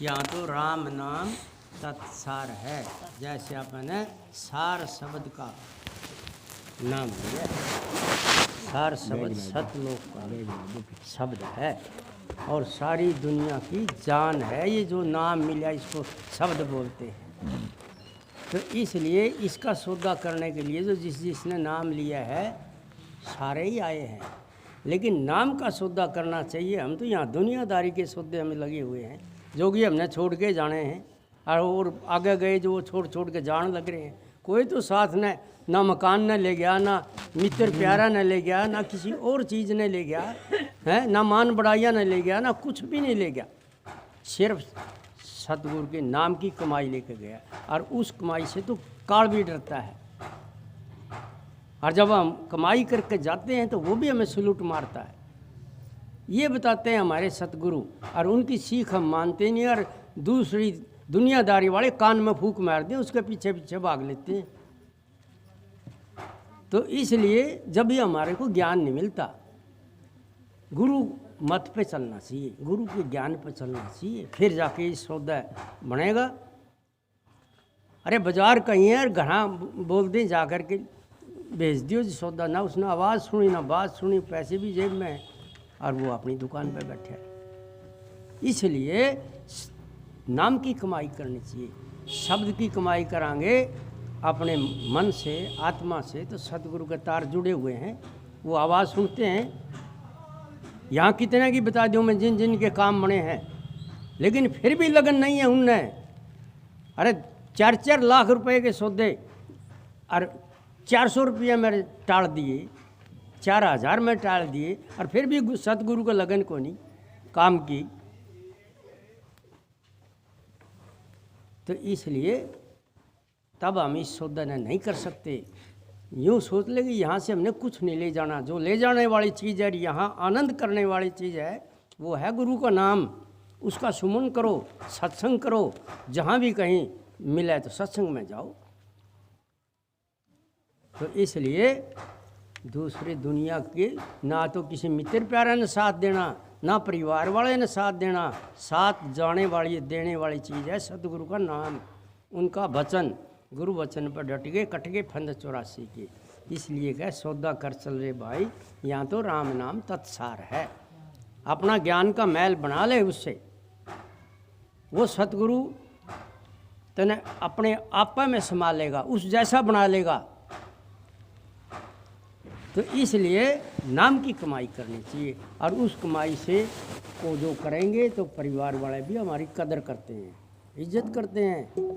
यहाँ तो राम नाम तत्सार है। जैसे अपने सार शब्द का नाम लिया, सार शब्द सतलोक का शब्द है और सारी दुनिया की जान है। ये जो नाम मिला इसको शब्द बोलते हैं। तो इसलिए इसका सौदा करने के लिए जो जिसने नाम लिया है सारे ही आए हैं, लेकिन नाम का सौदा करना चाहिए। हम तो यहाँ दुनियादारी के सौदे हमें लगे हुए हैं, जो कि हमने छोड़ के जाने हैं और आगे गए जो वो छोड़ के जान लग रहे हैं। कोई तो साथ ने ना मकान न ले गया, ना मित्र प्यारा न ले गया, ना किसी और चीज़ ने ले गया है, ना मान बढ़ाइया न ले गया, ना कुछ भी नहीं ले गया। सिर्फ सतगुरु के नाम की कमाई लेके गया, और उस कमाई से तो काल भी डरता है। और जब हम कमाई करके जाते हैं तो वो भी हमें सलूट मारता है। ये बताते हैं हमारे सतगुरु, और उनकी सीख हम मानते नहीं, और दूसरी दुनियादारी वाले कान में फूंक मार दें, उसके पीछे पीछे भाग लेते हैं। तो इसलिए जब भी हमारे को ज्ञान नहीं मिलता, गुरु मत पे चलना चाहिए, गुरु के ज्ञान पे चलना चाहिए, फिर जाके ये सौदा बनेगा। अरे बाजार कहीं है, घना बोल दें जा कर के भेज दियो जी सौदा, ना उसने आवाज़ सुनी ना बात सुनी, पैसे भी जेब में है और वो अपनी दुकान पे बैठे है। इसलिए नाम की कमाई करनी चाहिए। शब्द की कमाई करांगे अपने मन से आत्मा से, तो सतगुरु के तार जुड़े हुए हैं, वो आवाज़ सुनते हैं। यहाँ कितने की बता दूँ मैं, जिन जिन के काम बने हैं, लेकिन फिर भी लगन नहीं है उनने। अरे 4-4 लाख रुपए के सौदे और 400 रुपये मेरे टाल दिए, 4000 में टाल दिए, और फिर भी सतगुरु का लगन को नहीं काम की। तो इसलिए तब हम इस सौदा ने नहीं कर सकते। यूँ सोच ले कि यहाँ से हमने कुछ नहीं ले जाना, जो ले जाने वाली चीज़ है, यहाँ आनंद करने वाली चीज़ है, वो है गुरु का नाम। उसका सुमन करो, सत्संग करो, जहाँ भी कहीं मिले तो सत्संग में जाओ। तो इसलिए दूसरी दुनिया के ना तो किसी मित्र प्यारे ने साथ देना, ना परिवार वाले ने साथ देना, साथ जाने वाली देने वाली चीज़ है सतगुरु का नाम, उनका वचन। गुरु वचन पर डट गए, कट गए फंद 84 के। इसलिए कह सौदा कर चल रे भाई, यहाँ तो राम नाम तत्सार है। अपना ज्ञान का मैल बना ले उससे, वो सतगुरु तने अपने आपा में संभालेगा, उस जैसा बना लेगा। तो इसलिए नाम की कमाई करनी चाहिए, और उस कमाई से को जो करेंगे तो परिवार वाले भी हमारी कदर करते हैं, इज्जत करते हैं।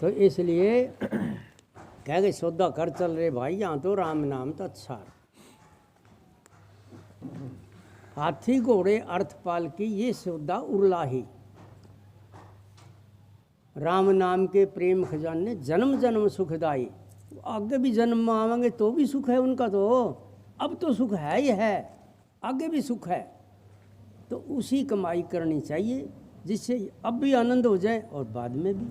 तो इसलिए कह गए सौदा कर चल रहे भाई, यहाँ तो राम नाम तत्सार। हाथी घोड़े अर्थपाल की ये सौदा उरलाही, राम नाम के प्रेम खजाने जन्म जन्म सुखदाई। आगे भी जन्म में आवेंगे तो भी सुख है उनका, तो अब तो सुख है ही है, आगे भी सुख है। तो उसी कमाई करनी चाहिए जिससे अब भी आनंद हो जाए और बाद में भी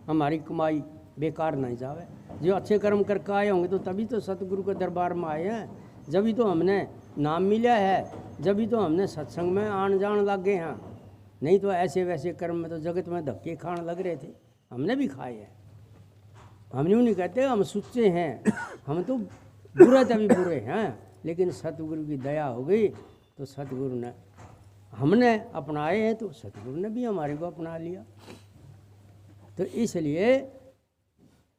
हमारी कमाई बेकार नहीं जावे। जो अच्छे कर्म करके आए होंगे तो तभी तो सतगुरु के दरबार में आए हैं, जब तो हमने नाम मिला है, जब तो हमने सत्संग में आन जान लग गए हैं। नहीं तो ऐसे वैसे कर्म में तो जगत में धक्के खाने लग रहे थे, हमने भी खाए हैं। हम यूँ नहीं कहते हम सुच्चे हैं, हम तो बुरे तभी बुरे हैं, लेकिन सतगुरु की दया हो गई तो सतगुरु ने हमने अपनाए हैं, तो सतगुरु ने भी हमारे को अपना लिया। तो इसलिए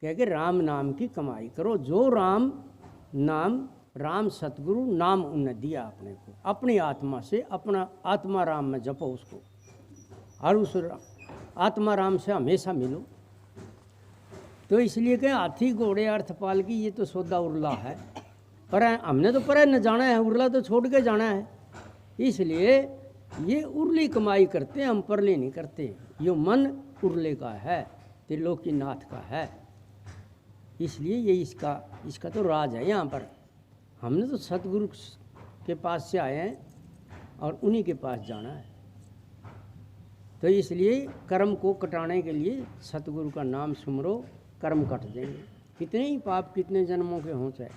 कह के राम नाम की कमाई करो। जो राम नाम, राम सतगुरु नाम उन्हें दिया अपने को, अपनी आत्मा से, अपना आत्मा राम में जपो उसको, और उस आत्मा राम से हमेशा मिलो। तो इसलिए कहें हाथी घोड़े अर्थपाल की ये तो सौदा उरला है, पर हमने तो पर न जाना है, उरला तो छोड़ के जाना है। इसलिए ये उरली कमाई करते हैं, हम परले नहीं करते। ये मन उरले का है, त्रिलोकीनाथ का है। इसलिए ये इसका तो राज है यहाँ पर। हमने तो सतगुरु के पास से आए हैं और उन्हीं के पास जाना है। तो इसलिए कर्म को कटाने के लिए सतगुरु का नाम सुमरो, कर्म कट देंगे, कितने ही पाप कितने जन्मों के हों चाहे।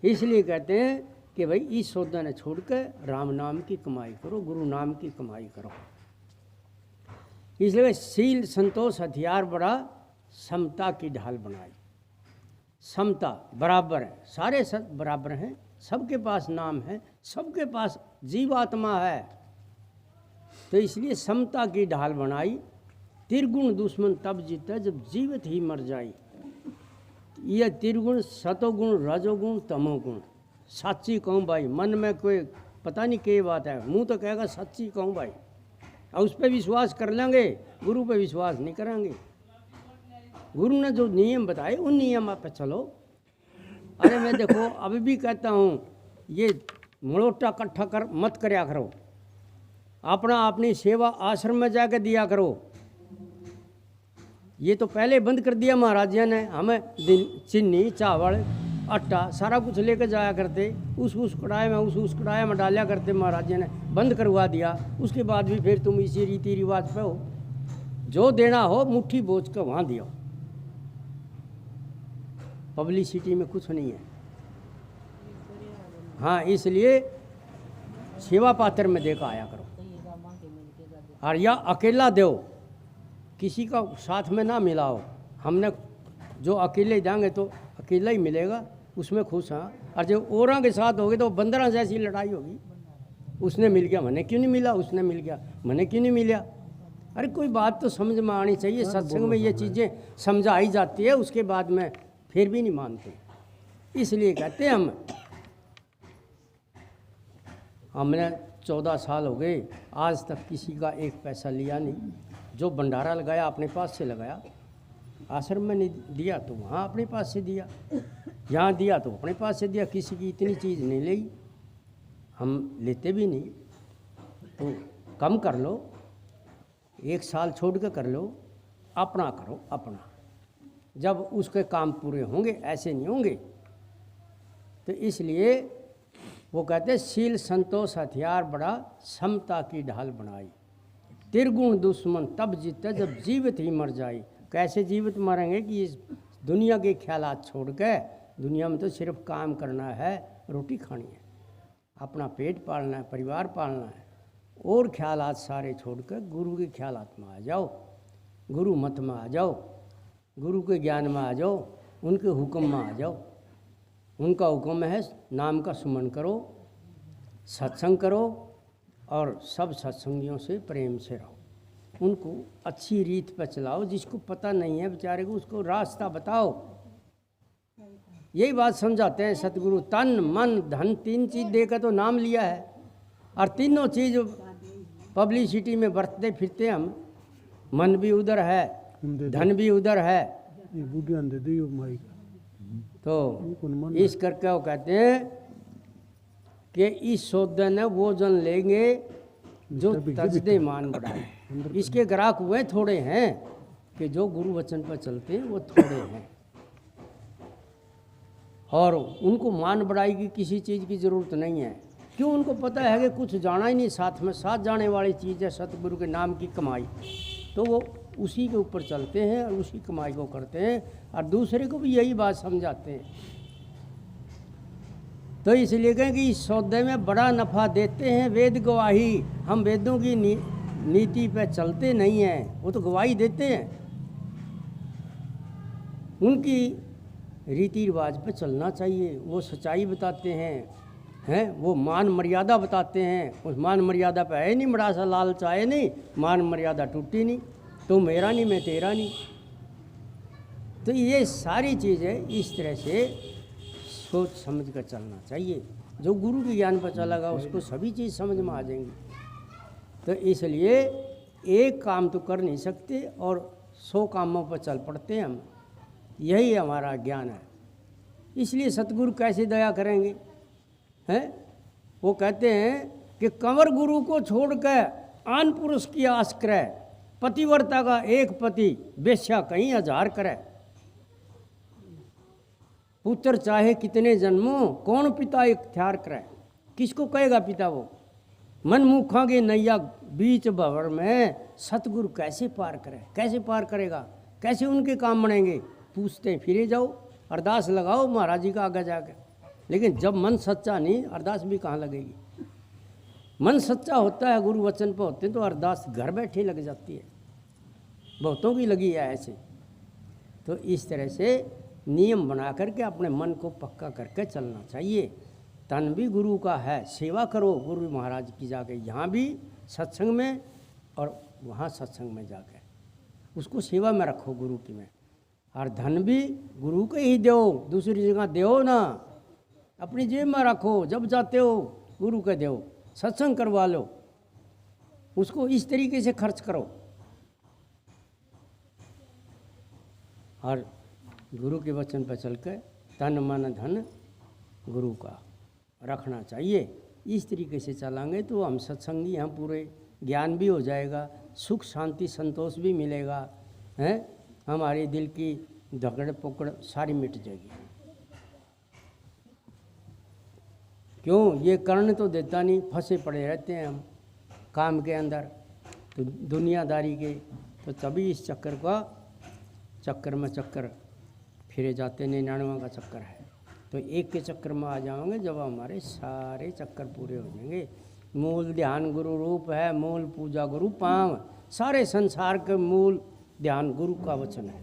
इसलिए कहते हैं कि भाई इस सौदा ने छोड़ के राम नाम की कमाई करो, गुरु नाम की कमाई करो। इसलिए शील संतोष हथियार बड़ा, समता की ढाल बनाई। समता बराबर है, सारे सब बराबर हैं, सबके पास नाम है, सबके पास जीवात्मा है। तो इसलिए समता की ढाल बनाई। त्रिगुण दुश्मन तब जीता जब जीवित ही मर जाए। यह त्रिगुण सतोगुण रजोगुण तमोगुण। सच्ची कहूँ भाई, मन में कोई पता नहीं क्या बात है, मुंह तो कहेगा सच्ची कहूँ भाई, और उस पर विश्वास कर लेंगे, गुरु पे विश्वास नहीं करेंगे। गुरु ने जो नियम बताए उन नियम पे चलो। अरे मैं देखो अभी भी कहता हूँ, ये मड़ोटा इकट्ठा कर मत करया करो, अपना अपनी सेवा आश्रम में जाकर दिया करो। ये तो पहले बंद कर दिया महाराज जी ने, हमें चीनी चावल आटा सारा कुछ लेकर जाया करते, उस कढ़ाई में उस कढ़ाई में डाला करते, महाराज जी ने बंद करवा दिया। उसके बाद भी फिर तुम इसी रीति रिवाज पे हो, जो देना हो मुट्ठी बोझ कर वहाँ दियो। पब्लिसिटी में कुछ नहीं है। हाँ, इसलिए सेवा पात्र में देखा आया करो, और या अकेला दो, किसी का साथ में ना मिलाओ। हमने जो अकेले देंगे तो अकेला ही मिलेगा, उसमें खुश। हाँ, और जो औरों के साथ होगी तो बंदरा जैसी लड़ाई होगी। उसने मिल गया मैंने क्यों नहीं मिला, उसने मिल गया मैंने क्यों नहीं मिला। अरे कोई बात तो समझ में आनी चाहिए। सत्संग में ये चीज़ें समझाई जाती है, उसके बाद में फिर भी नहीं मानते। इसलिए कहते हैं हमने 14 साल हो गए, आज तक किसी का एक पैसा लिया नहीं। जो भंडारा लगाया अपने पास से लगाया, आश्रम में नहीं दिया तो वहाँ अपने पास से दिया, यहाँ दिया तो अपने पास से दिया। किसी की इतनी चीज़ नहीं ली, हम लेते भी नहीं। तो कम कर लो, 1 साल छोड़ के कर लो, अपना करो अपना। जब उसके काम पूरे होंगे, ऐसे नहीं होंगे। तो इसलिए वो कहते शील संतोष हथियार बड़ा, समता की ढाल बनाई। त्रिगुण दुश्मन तब जीते जब जीवित ही मर जाए। कैसे जीवित मरेंगे कि इस दुनिया के ख्यालात छोड़ के, दुनिया में तो सिर्फ काम करना है, रोटी खानी है, अपना पेट पालना है, परिवार पालना है, और ख्यालात सारे छोड़कर गुरु के ख्यालात में आ जाओ, गुरु मत में आ जाओ, गुरु के ज्ञान में आ जाओ, उनके हुक्म में आ जाओ। उनका हुक्म है नाम का सुमन करो, सत्संग करो, और सब सत्संगियों से प्रेम से रहो, उनको अच्छी रीत पर चलाओ। जिसको पता नहीं है बेचारे को, उसको रास्ता बताओ। यही बात समझाते हैं सतगुरु। तन मन धन 3 चीज़ देकर तो नाम लिया है, और तीनों चीज़ पब्लिसिटी में बरतते फिरते हम। मन भी उधर है, धन भी उधर है, तो इस करके वो कहते हैं कि इस सौदे ने वो जन लेंगे जो तजदे मान बढ़ाए। इसके ग्राहक हुए थोड़े हैं कि जो गुरु वचन पर चलते हैं वो थोड़े हैं, और उनको मान बढ़ाई की किसी चीज़ की ज़रूरत नहीं है। क्यों? उनको पता है कि कुछ जाना ही नहीं, साथ में साथ जाने वाली चीज़ है सतगुरु के नाम की कमाई। तो वो उसी के ऊपर चलते हैं और उसी कमाई को करते हैं, और दूसरे को भी यही बात समझाते हैं। तो इसलिए कहें कि इस सौदे में बड़ा नफ़ा देते हैं वेद गवाही। हम वेदों की नीति पे चलते नहीं हैं, वो तो गवाही देते हैं। उनकी रीति रिवाज पे चलना चाहिए, वो सच्चाई बताते हैं, वो मान मर्यादा बताते हैं। उस मान मर्यादा पे है नहीं बड़ा सा लालच आए नहीं, मान मर्यादा टूटी नहीं, तो मेरा नहीं मैं तेरा नहीं। तो ये सारी चीज़ें इस तरह से सोच समझ कर चलना चाहिए। जो गुरु के ज्ञान पर चलेगा उसको सभी चीज़ समझ में आ जाएंगी। तो इसलिए एक काम तो कर नहीं सकते और 100 कामों पर चल पड़ते हैं हम। यही हमारा ज्ञान है। इसलिए सतगुरु कैसे दया करेंगे हैं? वो कहते हैं कि कंवर गुरु को छोड़कर आन पुरुष की आस करे, पतिव्रता का एक पति बेश्या कहीं 1000 करे। पुत्र चाहे कितने जन्मों, कौन पिता इख्तियार करे। किसको कहेगा पिता? वो मन मुखा के नैया बीच भंवर में सतगुरु कैसे पार करे? कैसे पार करेगा? कैसे उनके काम बनेंगे? पूछते फिरे जाओ, अरदास लगाओ महाराज जी का आगे जाकर। लेकिन जब मन सच्चा नहीं, अरदास भी कहाँ लगेगी। मन सच्चा होता है, गुरु वचन पर होते हैं, तो अरदास घर बैठे लग जाती है। बहुतों की लगी है ऐसे। तो इस तरह से नियम बना करके अपने मन को पक्का करके चलना चाहिए। तन भी गुरु का है, सेवा करो गुरु महाराज की जाके, यहाँ भी सत्संग में और वहाँ सत्संग में जाकर उसको सेवा में रखो गुरु की में। और धन भी गुरु के ही दो, दूसरी जगह दो ना, अपनी जेब में रखो। जब जाते हो गुरु के दो, सत्संग करवा लो, उसको इस तरीके से खर्च करो। और गुरु के वचन पर चल कर तन मन धन गुरु का रखना चाहिए। इस तरीके से चलाएंगे तो हम सत्संगी, हम पूरे ज्ञान भी हो जाएगा, सुख शांति संतोष भी मिलेगा, हैं, हमारे दिल की धकड़ पकड़ सारी मिट जाएगी। क्यों, ये कर्ण तो देता नहीं, फंसे पड़े रहते हैं हम काम के अंदर, तो दुनियादारी के, तो तभी इस चक्कर में चक्कर फिरे जाते, 99 का चक्कर है। तो एक के चक्कर में आ जाओगे जब हमारे सारे चक्कर पूरे हो जाएंगे। मूल ध्यान गुरु रूप है, मूल पूजा गुरु पाँव। सारे संसार के मूल ध्यान गुरु का वचन है।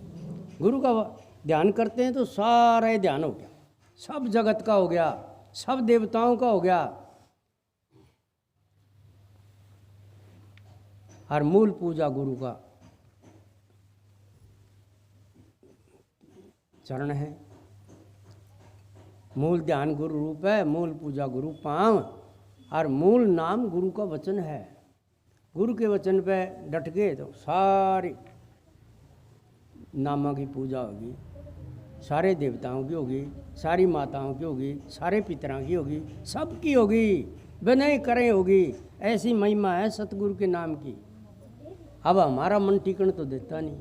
गुरु का ध्यान करते हैं तो सारा ध्यान हो गया, सब जगत का हो गया, सब देवताओं का हो गया। और मूल पूजा गुरु का चरण है। मूल ध्यान गुरु रूप है, मूल पूजा गुरु पाँव, और मूल नाम गुरु का वचन है। गुरु के वचन पे डट गए तो सारी नामा की पूजा होगी, सारे देवताओं की होगी, सारी माताओं की होगी, सारे पितरों की होगी, सबकी होगी, बिना करें होगी। ऐसी महिमा है सतगुरु के नाम की। अब हमारा मन टिकन तो देता नहीं।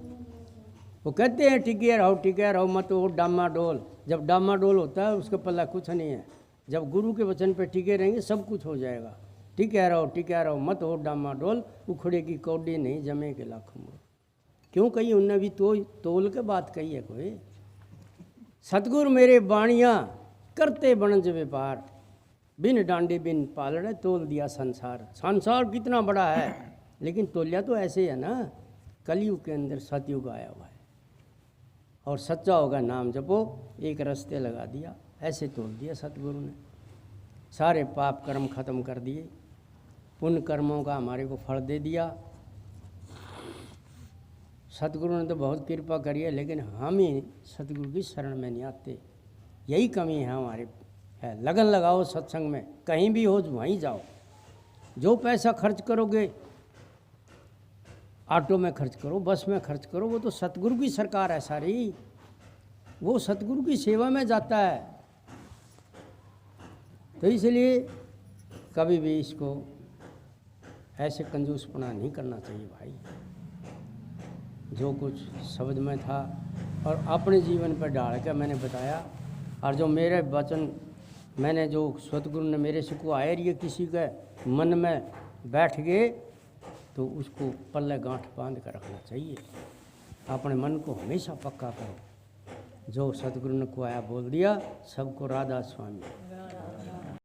वो कहते हैं टिके रहो मत हो डामाडोल। जब डामाडोल होता है उसके पल्ला कुछ नहीं है। जब गुरु के वचन पे टिके रहेंगे सब कुछ हो जाएगा। टिके रहो मत हो डामाडोल, उखड़े की कौड़ी नहीं जमे के लाखों मोल। क्यों कही उनने भी तो तोल के बात कही है कोई। सतगुरु मेरे बाणियाँ करते बनज व्यापार, बिन डांडे बिन पालड़े तोल दिया संसार। संसार कितना बड़ा है, लेकिन तोलिया तो ऐसे है ना, कलयुग के अंदर सतयुग आया हुआ है। और सच्चा होगा नाम जपो, एक रास्ते लगा दिया, ऐसे तोल दिया सतगुरु ने। सारे पाप कर्म खत्म कर दिए, पुण्य कर्मों का हमारे को फल दे दिया। सतगुरु ने तो बहुत कृपा करी है, लेकिन हम ही सतगुरु की शरण में नहीं आते। यही कमी है हमारे है। लगन लगाओ सत्संग में, कहीं भी हो वहीं जाओ। जो पैसा खर्च करोगे, ऑटो में खर्च करो, बस में खर्च करो, वो तो सतगुरु की सरकार है सारी, वो सतगुरु की सेवा में जाता है। तो इसलिए कभी भी इसको ऐसे कंजूसपना नहीं करना चाहिए भाई। जो कुछ शब्द में था और अपने जीवन पर डाल कर मैंने बताया, और जो मेरे वचन मैंने जो सतगुरु ने मेरे से को आए रही किसी के मन में बैठ गए, तो उसको पल्ले गांठ बांध कर रखना चाहिए। अपने मन को हमेशा पक्का करो। जो सतगुरु ने को आया बोल दिया, सबको राधा स्वामी।